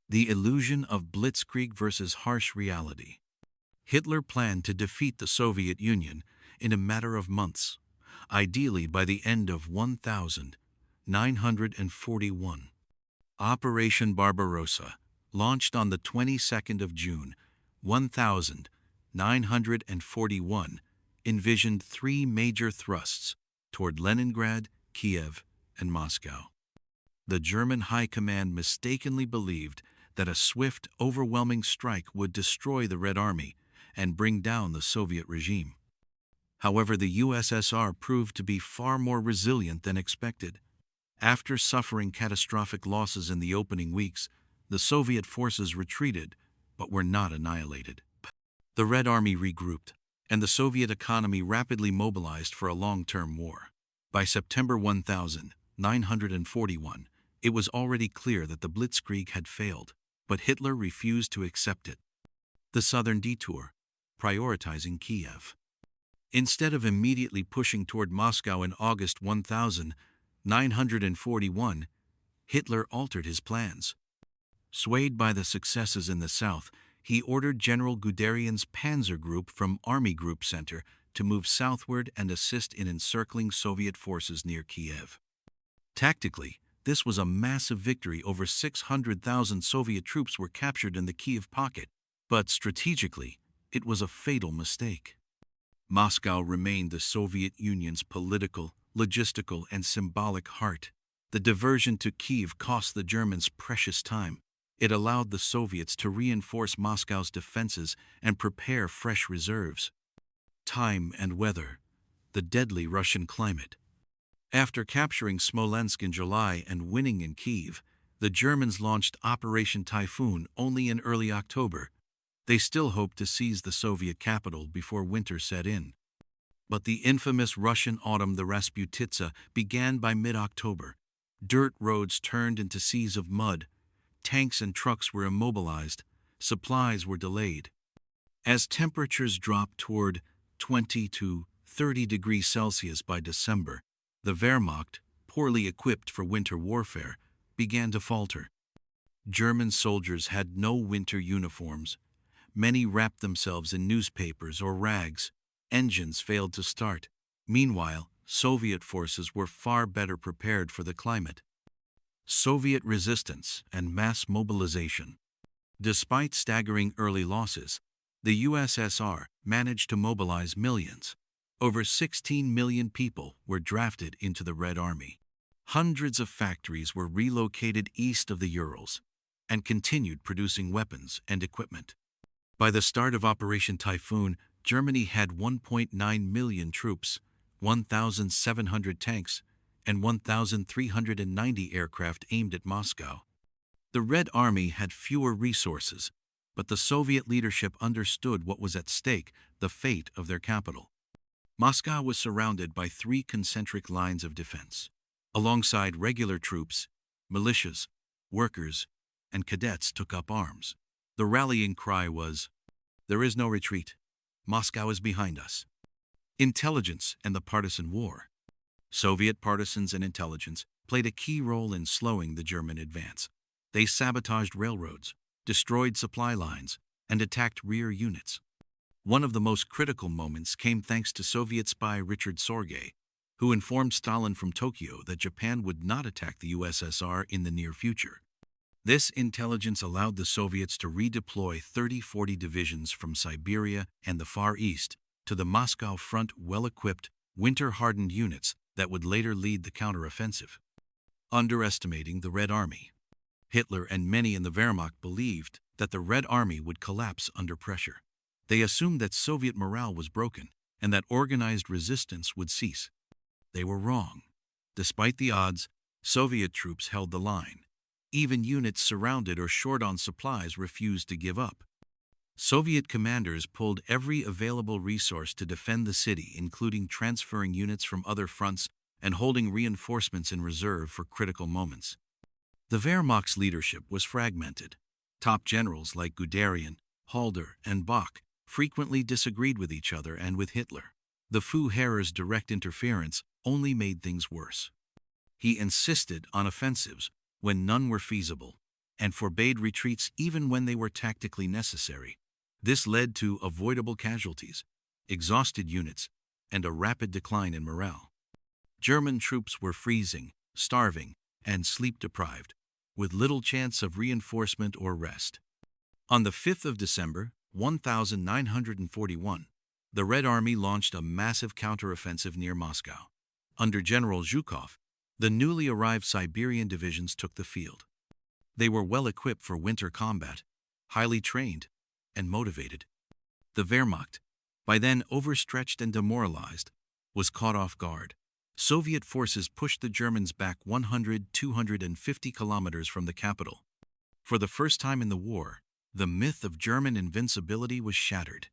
The illusion of blitzkrieg versus harsh reality. Hitler planned to defeat the Soviet Union in a matter of months, ideally by the end of 1941. Operation Barbarossa, launched on the 22nd of June, 1941, envisioned three major thrusts toward Leningrad, Kiev, and Moscow. The German High Command mistakenly believed that a swift, overwhelming strike would destroy the Red Army and bring down the Soviet regime. However, the USSR proved to be far more resilient than expected. After suffering catastrophic losses in the opening weeks, the Soviet forces retreated, but were not annihilated. The Red Army regrouped, and the Soviet economy rapidly mobilized for a long-term war. By September 1941, it was already clear that the Blitzkrieg had failed, but Hitler refused to accept it. The Southern Detour, prioritizing Kiev. Instead of immediately pushing toward Moscow in August 1941, Hitler altered his plans. Swayed by the successes in the south, he ordered General Guderian's Panzer Group from Army Group Center to move southward and assist in encircling Soviet forces near Kiev. Tactically, this was a massive victory. Over 600,000 Soviet troops were captured in the Kiev pocket, but strategically, it was a fatal mistake. Moscow remained the Soviet Union's political, logistical, and symbolic heart. The diversion to Kiev cost the Germans precious time. It allowed the Soviets to reinforce Moscow's defenses and prepare fresh reserves. Time and weather. The deadly Russian climate. After capturing Smolensk in July and winning in Kiev, the Germans launched Operation Typhoon only in early October. They still hoped to seize the Soviet capital before winter set in. But the infamous Russian autumn, the Rasputitsa, began by mid-October. Dirt roads turned into seas of mud. Tanks and trucks were immobilized. Supplies were delayed. As temperatures dropped toward 20 to 30 degrees Celsius by December, the Wehrmacht, poorly equipped for winter warfare, began to falter. German soldiers had no winter uniforms. Many wrapped themselves in newspapers or rags. Engines failed to start. Meanwhile, Soviet forces were far better prepared for the climate. Soviet resistance and mass mobilization. Despite staggering early losses, the USSR managed to mobilize millions. Over 16 million people were drafted into the Red Army. Hundreds of factories were relocated east of the Urals and continued producing weapons and equipment. By the start of Operation Typhoon, Germany had 1.9 million troops, 1,700 tanks, and 1,390 aircraft aimed at Moscow. The Red Army had fewer resources, but the Soviet leadership understood what was at stake: the fate of their capital. Moscow was surrounded by three concentric lines of defense. Alongside regular troops, militias, workers, and cadets took up arms. The rallying cry was, "There is no retreat. Moscow is behind us." Intelligence and the partisan war. Soviet partisans and intelligence played a key role in slowing the German advance. They sabotaged railroads, destroyed supply lines, and attacked rear units. One of the most critical moments came thanks to Soviet spy Richard Sorge, who informed Stalin from Tokyo that Japan would not attack the USSR in the near future. This intelligence allowed the Soviets to redeploy 30-40 divisions from Siberia and the Far East to the Moscow front, well-equipped, winter-hardened units that would later lead the counteroffensive. Underestimating the Red Army. Hitler and many in the Wehrmacht believed that the Red Army would collapse under pressure. They assumed that Soviet morale was broken and that organized resistance would cease. They were wrong. Despite the odds, Soviet troops held the line. Even units surrounded or short on supplies refused to give up. Soviet commanders pulled every available resource to defend the city, including transferring units from other fronts and holding reinforcements in reserve for critical moments. The Wehrmacht's leadership was fragmented. Top generals like Guderian, Halder, and Bock frequently disagreed with each other and with Hitler. The Führer's direct interference only made things worse. He insisted on offensives when none were feasible. and forbade retreats even when they were tactically necessary. This led to avoidable casualties, exhausted units, and a rapid decline in morale. German troops were freezing, starving, and sleep-deprived, with little chance of reinforcement or rest. On the 5th of December, 1941, the Red Army launched a massive counteroffensive near Moscow. Under General Zhukov, the newly arrived Siberian divisions took the field. They were well equipped for winter combat, highly trained, and motivated. The Wehrmacht, by then overstretched and demoralized, was caught off guard. Soviet forces pushed the Germans back 100–250 kilometers from the capital. For the first time in the war, the myth of German invincibility was shattered.